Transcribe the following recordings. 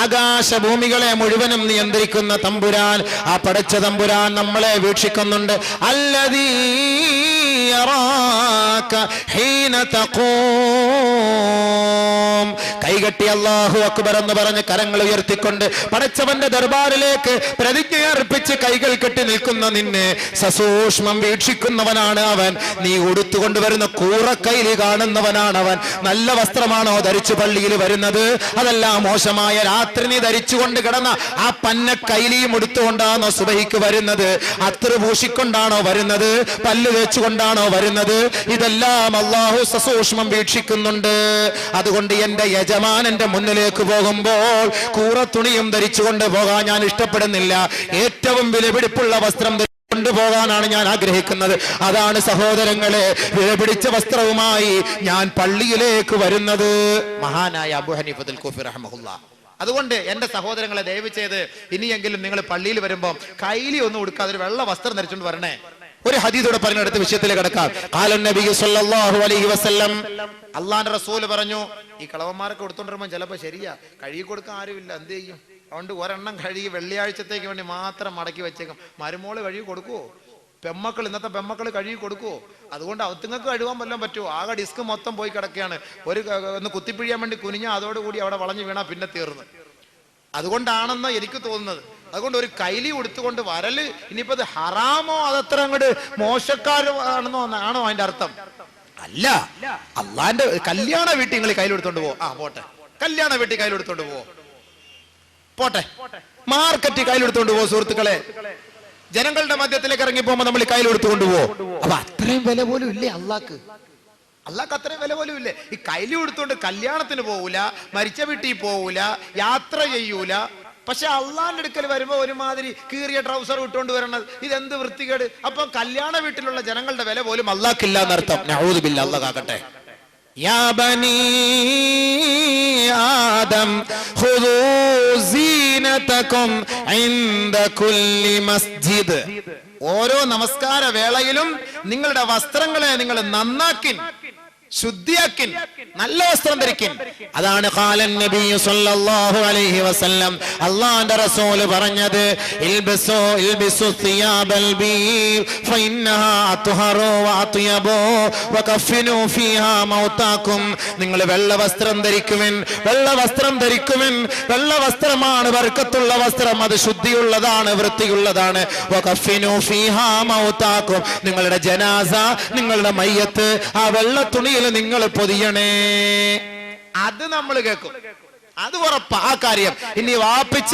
ആകാശഭൂമികളെ മുഴുവനും നിയന്ത്രിക്കുന്ന തമ്പുരാൻ, ആ പടച്ച തമ്പുരാൻ നമ്മളെ വീക്ഷിക്കുന്നുണ്ട്. അല്ലദീ യറാക ഹീന തഖൂം. കൈകെട്ടി അല്ലാഹു അക്ബർ എന്ന് പറഞ്ഞ് കരങ്ങൾ ഉയർത്തിക്കൊണ്ട് പടച്ചവന്റെ ദർബാറിലേക്ക് പ്രതിജ്ഞ അർപ്പിച്ച് കൈകൾ കെട്ടി നിൽക്കുന്ന നിന്നെ സസൂക്ഷ്മം വീക്ഷിക്കുന്നവനാണ് അവൻ. നീ ഉടുത്തുകൊണ്ടുവരുന്ന കൂറക്കൈലി കാണുന്നവനാണ് അവൻ. നല്ല വസ്ത്രമാണോ ധരിച്ചു പള്ളിയിൽ വരുന്നത്? അതല്ല മോശമായ രാത്രി നീ ധരിച്ചുകൊണ്ട് കിടന്ന ആ പന്ന കൈലിയും ഉടുത്തുകൊണ്ടാണോ സുബഹിക്ക് വരുന്നത്? അത്ര പൂശിക്കൊണ്ടാണോ വരുന്നത്? പല്ല് തേച്ചുകൊണ്ടാണോ വരുന്നത്? ഇതെല്ലാം അല്ലാഹു സസൂക്ഷ്മം വീക്ഷിക്കുന്നുണ്ട്. അതുകൊണ്ട് എന്റെ യജമാനന്റെ മുന്നിലേക്ക് പോകുമ്പോൾ കൂറത്തുണിയും ധരിച്ചുകൊണ്ട് പോകാൻ ഞാൻ ഇഷ്ടപ്പെടുന്നില്ല. ഏറ്റവും വിലപിടിപ്പുള്ള വസ്ത്രം കൊണ്ടുപോകാനാണ് ഞാൻ ആഗ്രഹിക്കുന്നത്. അതാണ് സഹോദരങ്ങളെ, വിലപിടിച്ച വസ്ത്രവുമായി ഞാൻ പള്ളിയിലേക്ക് വരുന്നത്. മഹാനായ അബൂ ഹനീഫത്തുൽ കൂഫി റഹ്മഹുല്ലാ. അതുകൊണ്ട് എന്റെ സഹോദരങ്ങളെ, ദയവ് ചെയ്ത് ഇനിയെങ്കിലും നിങ്ങൾ പള്ളിയിൽ വരുമ്പോൾ കൈലി ഒന്നും ഉടുക്കാതെ ഒരു വെള്ള വസ്ത്രം ധരിച്ചുകൊണ്ട് വരണേ. ഒരു ഹദീസോടെ പറഞ്ഞെടുത്ത് വിഷയത്തിലേക്ക് കടക്കാം. ഖാല നബി സല്ലല്ലാഹു അലൈഹി വസല്ലം, അല്ലാഹുവിന്റെ റസൂൽ പറഞ്ഞു, ഈ കളവന്മാരൊക്കെ കൊടുത്തോണ്ടിരുമ്പോൾ ചിലപ്പോൾ ശരിയാ കഴുകി കൊടുക്കാൻ ആരുമില്ല, എന്ത് ചെയ്യും? അതുകൊണ്ട് ഒരെണ്ണം കഴുകി വെള്ളിയാഴ്ചത്തേക്ക് വേണ്ടി മാത്രം മടക്കി വെച്ചേക്കും. മരുമോള് കഴുകി കൊടുക്കുവോ? പെമ്മക്കൾ, ഇന്നത്തെ പെമ്മക്കൾ കഴുകി കൊടുക്കുവോ? അതുകൊണ്ട് അവത്തുങ്ങൾക്ക് കഴുകാൻ വല്ലതും പറ്റുമോ? ആകെ ഡിസ്ക് മൊത്തം പോയി കിടക്കുകയാണ്. ഒന്ന് കുത്തിപ്പിഴിയാൻ വേണ്ടി കുനിഞ്ഞാൽ അതോടുകൂടി അവിടെ വളഞ്ഞു വീണാ പിന്നെ തീർന്നു. അതുകൊണ്ടാണെന്ന് എനിക്ക് തോന്നുന്നത്. അതുകൊണ്ട് ഒരു കൈലി ഉടുത്തുകൊണ്ട് വരല് ഇനിയിപ്പോ അത് ഹറാമോ അതത്ര അങ്ങോട്ട് മോശക്കാരാണെന്നോ ആണോ അതിന്റെ അർത്ഥം? അല്ല, അള്ളാന്റെ കല്യാണ വീട്ടിൽ നിങ്ങൾ കയ്യിലെടുത്തോണ്ട് പോ. പോട്ടെ, കല്യാണ വീട്ടിൽ കയ്യിലെടുത്തോണ്ട് പോ, പോട്ടെ. മാർക്കറ്റ് കയ്യിലെടുത്തോണ്ട് പോ. സുഹൃത്തുക്കളെ, ജനങ്ങളുടെ മധ്യത്തിലേക്ക് ഇറങ്ങി പോകുമ്പോ നമ്മൾ കയ്യിലെടുത്തുകൊണ്ട് പോ. അപ്പൊ അത്രയും വില പോലും ഇല്ലേ അള്ളാഹ്ക്ക്? അള്ളാഹ്ക്ക് അത്രയും വില പോലും ഇല്ലേ? ഈ കൈലി കൊടുത്തോണ്ട് കല്യാണത്തിന് പോവൂല, മരിച്ച വീട്ടിൽ പോവൂല, യാത്ര ചെയ്യൂല. പക്ഷെ അള്ളാന്റെ അടുക്കൽ വരുമ്പോ ഒരുമാതിരി കീറിയ ട്രൗസർ ഇട്ടുകൊണ്ട് വരണത്, ഇതെന്ത് വൃത്തികേട്. അപ്പൊ കല്യാണ വീട്ടിലുള്ള ജനങ്ങളുടെ വില പോലും അള്ളാഹ്ക്കില്ല എന്നർത്ഥം. നഊദു ബില്ലാഹ്, അള്ളാഹ് കാക്കട്ടെ. യാ ബനീ ആദം ഖുദൂ സീനതകും ഇൻദ കുല്ലി മസ്ജിദ്. ഓരോ നമസ്കാര വേളയിലും നിങ്ങളുടെ വസ്ത്രങ്ങളെ നിങ്ങൾ നന്നാക്കിൻ, ശുദ്ധിയാക്കിൻ, നല്ല വസ്ത്രം ധരിക്കിൻ. അതാണ് ഖാലൻ നബി സല്ലല്ലാഹു അലൈഹി വസല്ലം, അല്ലാഹുവിന്റെ റസൂൽ പറഞ്ഞത്, ഇൽബിസു സിയാബൽ ബീർ ഫഇന്നഹാ അത്ഹറു വഅത്യബു വകഫിനു ഫീഹാ മൗതാകും. നിങ്ങൾ വെള്ള വസ്ത്രം ധരിക്കുവിൻ, വെള്ള വസ്ത്രം ധരിക്കുവിൻ. വെള്ള വസ്ത്രമാണ് ബർക്കത്തുള്ള വസ്ത്രം, അത് ശുദ്ധിയുള്ളതാണ്, വൃത്തിയുള്ളതാണ്. വകഫിനു ഫീഹാ മൗതാകും. നിങ്ങളുടെ ജനാസ, നിങ്ങളുടെ മയ്യത്ത് ആ വെള്ള തുണിയിൽ നിങ്ങൾ പൊതിയണേ. അത് നമ്മൾ കേൾക്കും, അത് ഉറപ്പാ ആ കാര്യം. ഇനി വാപ്പിച്ച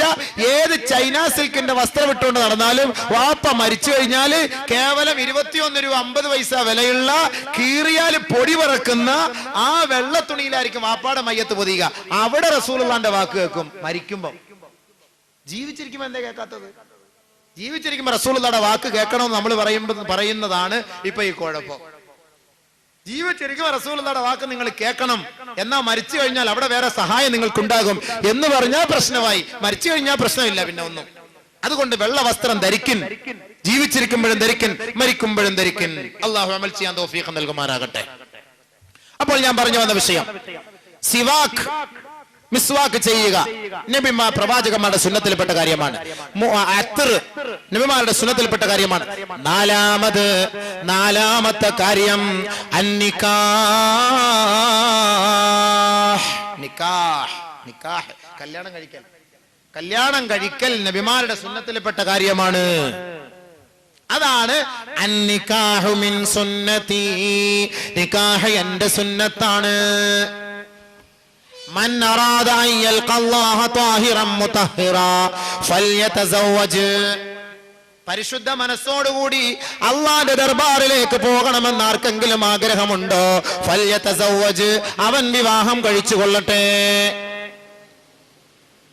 ഏത് ചൈന സിൽക്കിന്റെ വസ്ത്രം ഇട്ടുകൊണ്ട് നടന്നാലും വാപ്പ മരിച്ചു കഴിഞ്ഞാല് കേവലം 21 രൂപ 50 പൈസ വിലയുള്ള കീറിയാൽ പൊടി പറക്കുന്ന ആ വെള്ള തുണിയിലായിരിക്കും വാപ്പാടെ മയ്യത്ത് പൊതിയുക. അവിടെ റസൂലുള്ളാന്റെ വാക്ക് കേൾക്കും. മരിക്കുമ്പോ, ജീവിച്ചിരിക്കുമ്പോ എന്താ കേൾക്കാത്തത്? ജീവിച്ചിരിക്കുമ്പോ റസൂലുള്ളാന്റെ വാക്ക് കേൾക്കണമെന്ന് നമ്മൾ പറയുന്നതാണ് ഇപ്പൊ ഈ കുഴപ്പം. ജീവിച്ചിരിക്കുമ്പോൾ റസൂലുള്ളാഹിയുടെ വാക്ക് നിങ്ങൾ കേൾക്കണം. എന്നാ മരിച്ചു കഴിഞ്ഞാൽ അവിടെ വേറെ സഹായം നിങ്ങൾക്കുണ്ടാകും എന്ന് പറഞ്ഞാൽ പ്രശ്നമായി. മരിച്ചു കഴിഞ്ഞാൽ പ്രശ്നമില്ല പിന്നെ ഒന്നും. അതുകൊണ്ട് വെള്ള വസ്ത്രം ധരിക്കിൻ, ജീവിച്ചിരിക്കുമ്പോഴും ധരിക്കിൻ, മരിക്കുമ്പോഴും ധരിക്കിൻ. അല്ലാഹു അമൽ ചെയ്യാൻ തൗഫീഖ് നൽകുമാറാകട്ടെ. അപ്പോൾ ഞാൻ പറഞ്ഞു വന്ന വിഷയം സിവാക്ക്, മിസ്വാക്ക് ചെയ്യുക നബിമാർ പ്രവാചകന്മാരുടെ സുന്നത്തിൽപ്പെട്ട കാര്യമാണ്. അത്തർ നബിമാരുടെ സുന്നത്തിൽപ്പെട്ട കാര്യമാണ്. നാലാമത്തെ കാര്യം നിക്കാഹ്, കല്യാണം കഴിക്കൽ നബിമാരുടെ സുന്നത്തിൽപ്പെട്ട കാര്യമാണ്. അതാണ് അന്നിക്കാഹു മിൻ സുന്നതി, നിക്കാഹ് എന്റെ സുന്നത്താണ്. من أراد أن يلقى الله طاهرا مطهرا فليتزوج. പരിശുദ്ധ മനസ്സോടുകൂടി അള്ളാന്റെ ദർബാറിലേക്ക് പോകണമെന്ന് ആർക്കെങ്കിലും ആഗ്രഹമുണ്ടോ? ഫൽയതസവ്വജ്, അവൻ വിവാഹം കഴിച്ചു കൊള്ളട്ടെ.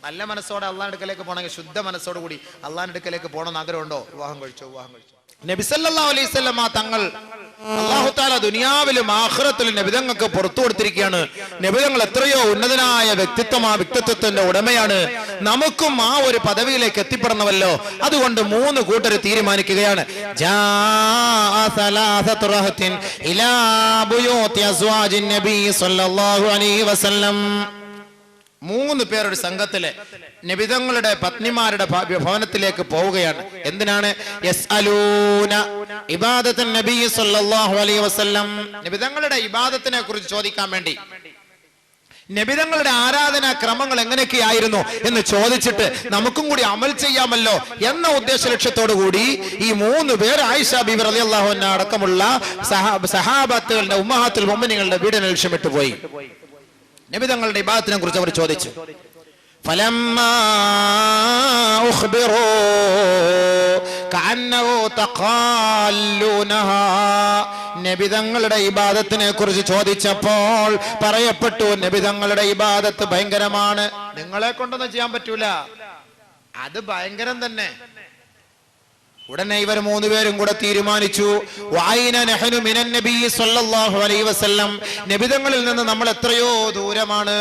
നല്ല മനസ്സോടെ അള്ളാന്റെ അടുക്കലേക്ക് പോകണമെങ്കിൽ, ശുദ്ധ മനസ്സോടുകൂടി അള്ളാന്റെ അടുക്കലേക്ക് പോകണമെന്ന് ആഗ്രഹമുണ്ടോ? വിവാഹം കഴിച്ചോ. നബി സല്ലല്ലാഹു അലൈഹി വസല്ലം തങ്ങൾ അല്ലാഹു തആല ദുനിയാവിലും ആഖിറത്തിലും നബിതങ്ങൾക്ക് പുറത്തു കൊടുത്തിരിക്കുകയാണ്. നബിതങ്ങൾ എത്രയോ ഉന്നതനായ വ്യക്തിത്വത്തിന്റെ ഉടമയാണ്. നമുക്കും ആ ഒരു പദവിയിലേക്ക് എത്തിപ്പെടണമല്ലോ. അതുകൊണ്ട് 3 കൂട്ടർ തീരുമാനിക്കുകയാണ്. ജാഅ സലാസതു റഹത്തിൻ ഇലാ ബുയൂതി അസ്വാജിൻ നബി സല്ലല്ലാഹു അലൈഹി വസല്ലം. 3 പേർ ഒരു സംഘത്തില് നബിതങ്ങളുടെ പത്നിമാരുടെ ഭവനത്തിലേക്ക് പോവുകയാണ്. എന്തിനാണ്? യസ്അലൂന ഇബാദത്തുൻ നബി സല്ലല്ലാഹു അലൈഹി വസല്ലം, നബിതങ്ങളുടെ ഇബാദത്തിനെ കുറിച്ച് ചോദിക്കാൻ വേണ്ടി, നബിതങ്ങളുടെ ആരാധനാ ക്രമങ്ങൾ എങ്ങനെയൊക്കെയായിരുന്നു എന്ന് ചോദിച്ചിട്ട് നമുക്കും കൂടി അമൽ ചെയ്യാമല്ലോ എന്ന ഉദ്ദേശ ലക്ഷ്യത്തോടു കൂടി ഈ 3 പേർ ആയിഷ ബീവി റളിയല്ലാഹു അൻഹ അടക്കമുള്ള സഹാബത്തുകളുടെ ഉമ്മഹാത്തുൽ മുഅ്മിനീങ്ങളുടെ വീടിനെ ലക്ഷ്യമിട്ട് പോയി. നബിതങ്ങളുടെ ഇബാദത്തിനെ കുറിച്ച് അവർ ചോദിച്ചു. ഫലമ്മാ ഉഖ്ബിറൂ കഅന്നഹു തഖാല്ലൂനഹാ, നബിതങ്ങളുടെ ഇബാദത്തിനെ കുറിച്ച് ചോദിച്ചപ്പോൾ പറയപ്പെട്ടു നബിതങ്ങളുടെ ഇബാദത്ത് ഭയങ്കരമാണ്, നിങ്ങളെ കൊണ്ടൊന്നും ചെയ്യാൻ പറ്റൂല, അത് ഭയങ്കരം തന്നെ. ഉടനെ ഇവർ 3 പേരും കൂടെ തീരുമാനിച്ചു, വഅൈന നഹ്നു മിനൻ നബി സല്ലല്ലാഹു അലൈഹി വസല്ലം, നബിതങ്ങളിൽ നിന്ന് നമ്മൾ എത്രയോ ദൂരമാണ്.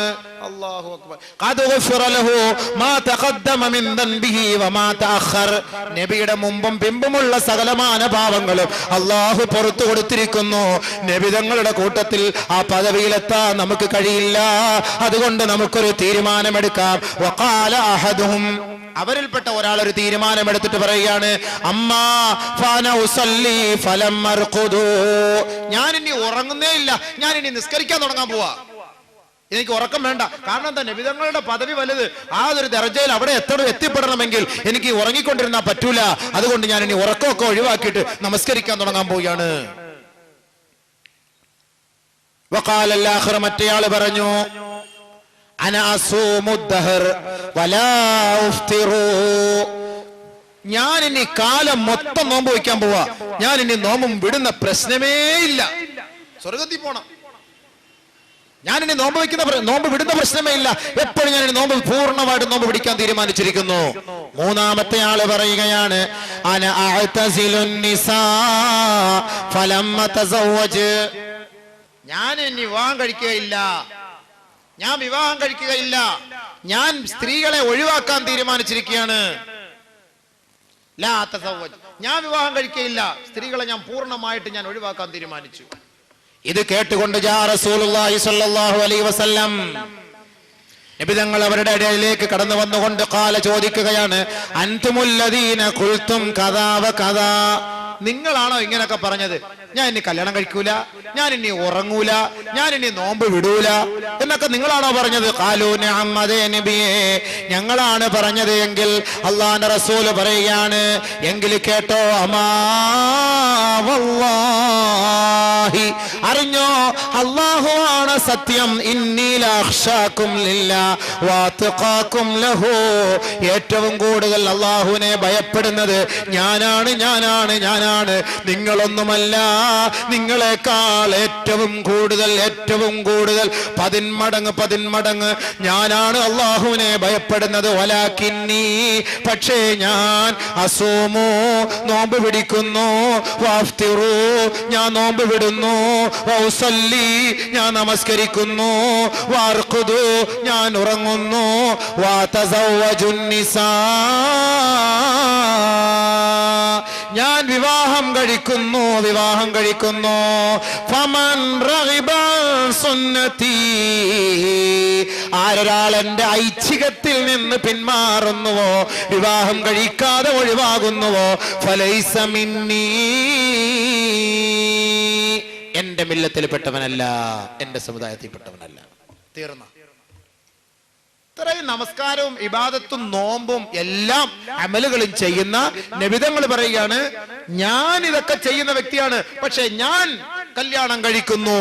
അല്ലാഹു അക്ബർ. ഖദ് ഗഫറ ലഹു മാ തഖദ്ദമ മിൻ ദൻബിഹി വമാ തഅഖർ, നബിയുടെ മുമ്പും പിമ്പുമുള്ള സകലമാന പാപങ്ങളും അല്ലാഹു പുറത്തു കൊടുത്തിരിക്കുന്നു. നബിതങ്ങളുടെ കൂട്ടത്തിൽ ആ പദവിയിലെത്താൻ നമുക്ക് കഴിയില്ല, അതുകൊണ്ട് നമുക്കൊരു തീരുമാനമെടുക്കാം. വഖാല അഹദുഹും, അവരിൽപ്പെട്ട ഒരാൾ ഒരു തീരുമാനമെടുത്തിട്ട് പറയുകയാണ്, അമ്മാ ഫാന ഉസല്ലി ഫലം അർഖുദു, ഞാൻ ഇനി ഉറങ്ങുന്നേ ഇല്ല, ഞാൻ ഇനി നിസ്കരിക്കാൻ തുടങ്ങാൻ പോവാ, എനിക്ക് ഉറക്കം വേണ്ട. കാരണം എന്താ? നബിതങ്ങളുടെ പദവി വലുത്, ആ ഒരു ദർജയിൽ അവിടെ എത്തിപ്പെടണമെങ്കിൽ എനിക്ക് ഉറങ്ങിക്കൊണ്ടിരുന്നാ പറ്റൂല, അതുകൊണ്ട് ഞാൻ ഇനി ഉറക്കമൊക്കെ ഒഴിവാക്കിയിട്ട് നമസ്കരിക്കാൻ തുടങ്ങാൻ പോവുകയാണ്. വഖാല അൽ-ആഖിർ, മറ്റേയാള് പറഞ്ഞു, അന അസൂമു ദഹർ വലാ ഉഫ്തിറു, ഞാൻ ഇനി കാലം മൊത്തം നോമ്പ് വയ്ക്കാൻ പോവാ, ഞാൻ ഇനി നോമ്പും വിടുന്ന പ്രശ്നമേ ഇല്ല, സ്വർഗത്തിൽ പോണം, ഞാൻ ഇനി നോമ്പ് വിടുന്ന പ്രശ്നമേ ഇല്ല, എപ്പോഴും ഞാൻ ഇനി നോമ്പ് പൂർണ്ണമായിട്ട് നോമ്പ് പിടിക്കാൻ തീരുമാനിച്ചിരിക്കുന്നു. 3-ാമത്തെ ആള് പറയുകയാണ്, അന അഅ്തസിലുൻ നിസാ ഫലം അതസവ്വജ്, ഞാൻ ഇനി വിവാഹം കഴിക്കുകയില്ല, ഞാൻ സ്ത്രീകളെ ഒഴിവാക്കാൻ തീരുമാനിച്ചിരിക്കുകയാണ്. ലാ തസവ്വജ്, ഞാൻ വിവാഹം കഴിക്കുകയില്ല, സ്ത്രീകളെ ഞാൻ പൂർണ്ണമായിട്ട് ഞാൻ ഒഴിവാക്കാൻ തീരുമാനിച്ചു. ഇത് കേട്ടുകൊണ്ട് ജാ റസൂലുള്ളാഹി സ്വല്ലല്ലാഹു അലൈഹി വസല്ലം, നബിതങ്ങൾ അവരുടെ ഇടയിലേക്ക് കടന്നു വന്നുകൊണ്ട് ഖാല, ചോദിക്കുകയാണ്, അൻതുമുല്ലദീന ഖുൽതും കദാ വ കദാ, നിങ്ങളാണോ ഇങ്ങനെയൊക്കെ പറഞ്ഞത്, ഞാൻ ഇനി കല്യാണം കഴിക്കൂല, ഞാൻ ഇനി ഉറങ്ങൂല, ഞാൻ ഇനി നോമ്പ് വിടൂല എന്നൊക്കെ നിങ്ങളാണോ പറഞ്ഞത്? ഖാലൂ നഅം, അതേ നബിയേ, ഞങ്ങളാണ് പറഞ്ഞത്. എങ്കിൽ അല്ലാഹുവിന്റെ റസൂൽ പറയുകയാണ്, എങ്കിൽ കേട്ടോ, അമാ വല്ലാഹി, അറിഞ്ഞോ അല്ലാഹു ആണ് സത്യം, ഇന്നി ലഅഖ്ശാകും ലില്ലാഹ് വഅത്ഖാകും ലഹു, ഏറ്റവും കൂടുതൽ അല്ലാഹുവിനെ ഭയപ്പെടുന്നത് ഞാനാണ്, നിങ്ങളൊന്നുമല്ല, നിങ്ങളെക്കാൾ ഏറ്റവും കൂടുതൽ 10 മടങ്ങ് ഞാനാണ് അല്ലാഹുവിനെ ഭയപ്പെടുന്നത്. വലാകിന്നി, പക്ഷേ ഞാൻ അസൂമു, നോമ്പ് പിടിക്കുന്നു, വഅഫ്തിറു, ഞാൻ നോമ്പ് വിടുന്നു, വഉസല്ലി, ഞാൻ നമസ്കരിക്കുന്നു, വഅർഖുദു, ഞാൻ ഉറങ്ങുന്നു, വഅതസവ്വജുൻ നിസാ, ഞാൻ വിവാഹം കഴിക്കുന്നു. ഫമൻ റഗിബ സുന്നതി, ആരൊരാൾ എന്റെ ഐച്ഛികത്തിൽ നിന്ന് പിന്മാറുന്നുവോ, വിവാഹം കഴിക്കാതെ ഒഴിവാകുന്നുവോ, ഫലൈസ മിന്നീ, എന്റെ മില്ലത്തിൽപ്പെട്ടവനല്ല, എന്റെ സമുദായത്തിൽപ്പെട്ടവനല്ല. തീർന്ന. ഇത്രയും നമസ്കാരവും ഇബാദത്തും നോമ്പും എല്ലാം അമലുകളും ചെയ്യുന്ന നബിതങ്ങൾ പറയുകയാണ്, ഞാൻ ഇതൊക്കെ ചെയ്യുന്ന വ്യക്തിയാണ്, പക്ഷെ ഞാൻ കല്യാണം കഴിക്കുന്നു.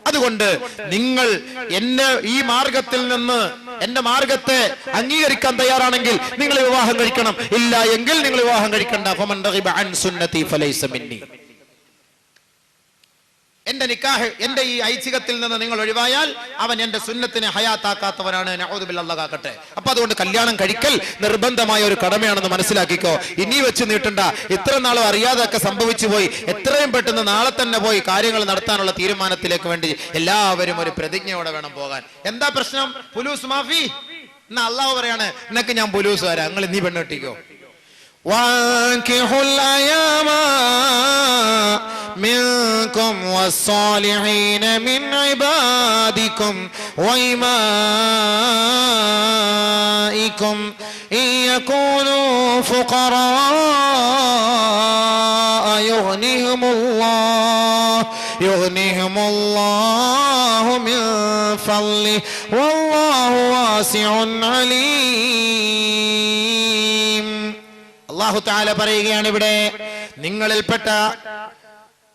അതുകൊണ്ട് നിങ്ങൾ എന്നെ ഈ മാർഗത്തിൽ നിന്ന്, എന്റെ മാർഗത്തെ അംഗീകരിക്കാൻ തയ്യാറാണെങ്കിൽ നിങ്ങൾ വിവാഹം കഴിക്കണം, ഇല്ല എങ്കിൽ നിങ്ങൾ വിവാഹം കഴിക്കണ്ട. ഫമൻ റഗിബ അൻ സുന്നതി ഫലൈസ മിന്നി, എന്റെ നിക്കാഹ്, എന്റെ ഈ ഐച്ഛികത്തിൽ നിന്ന് നിങ്ങൾ ഒഴിവായാൽ അവൻ എന്റെ സുന്നത്തിനെ ഹയാത്താക്കാത്തവനാണ്. നഊദു ബില്ലാഹ് കാക്കട്ടെ. അപ്പൊ അതുകൊണ്ട് കല്യാണം കഴിക്കൽ നിർബന്ധമായ ഒരു കടമയാണെന്ന് മനസ്സിലാക്കിക്കോ. ഇനി വെച്ച് നീട്ടണ്ട. ഇത്ര നാളും അറിയാതൊക്കെ സംഭവിച്ചു പോയി. എത്രയും പെട്ടെന്ന് നാളെ തന്നെ പോയി കാര്യങ്ങൾ നടത്താനുള്ള തീരുമാനത്തിലേക്ക് വേണ്ടി എല്ലാവരും ഒരു പ്രതിജ്ഞയോടെ വേണം പോകാൻ. എന്താ പ്രശ്നം? പുലൂസ് മാഫി. എന്നാ അള്ളാഹു പറയാണ്, നിനക്ക് ഞാൻ പുലൂസ് വരാം, നിങ്ങൾ നീ പെണ്ണ് കെട്ടിക്കോ. منكم والصالحين من عبادكم وإمائكم إن يكونوا فقراء يغنيهم الله من فضله والله واسع عليم. അല്ലാഹു തആല പറയുകയാണ് ഇവിടെ, നിങ്ങളിൽപ്പെട്ട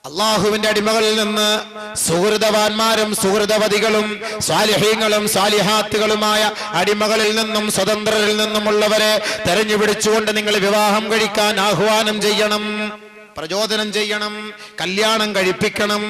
അള്ളാഹുവിന്റെ അടിമകളിൽ നിന്ന് സുഹൃതവാന്മാരും സുഹൃതവതികളും സ്വാലിഹീങ്ങളും സ്വാലിഹാത്തുകളുമായ അടിമകളിൽ നിന്നും സ്വതന്ത്രരിൽ നിന്നുമുള്ളവരെ തെരഞ്ഞുപിടിച്ചുകൊണ്ട് നിങ്ങൾ വിവാഹം കഴിക്കാൻ ആഹ്വാനം ചെയ്യണം, പ്രചോദനം ചെയ്യണം, കല്യാണം കഴിപ്പിക്കണം.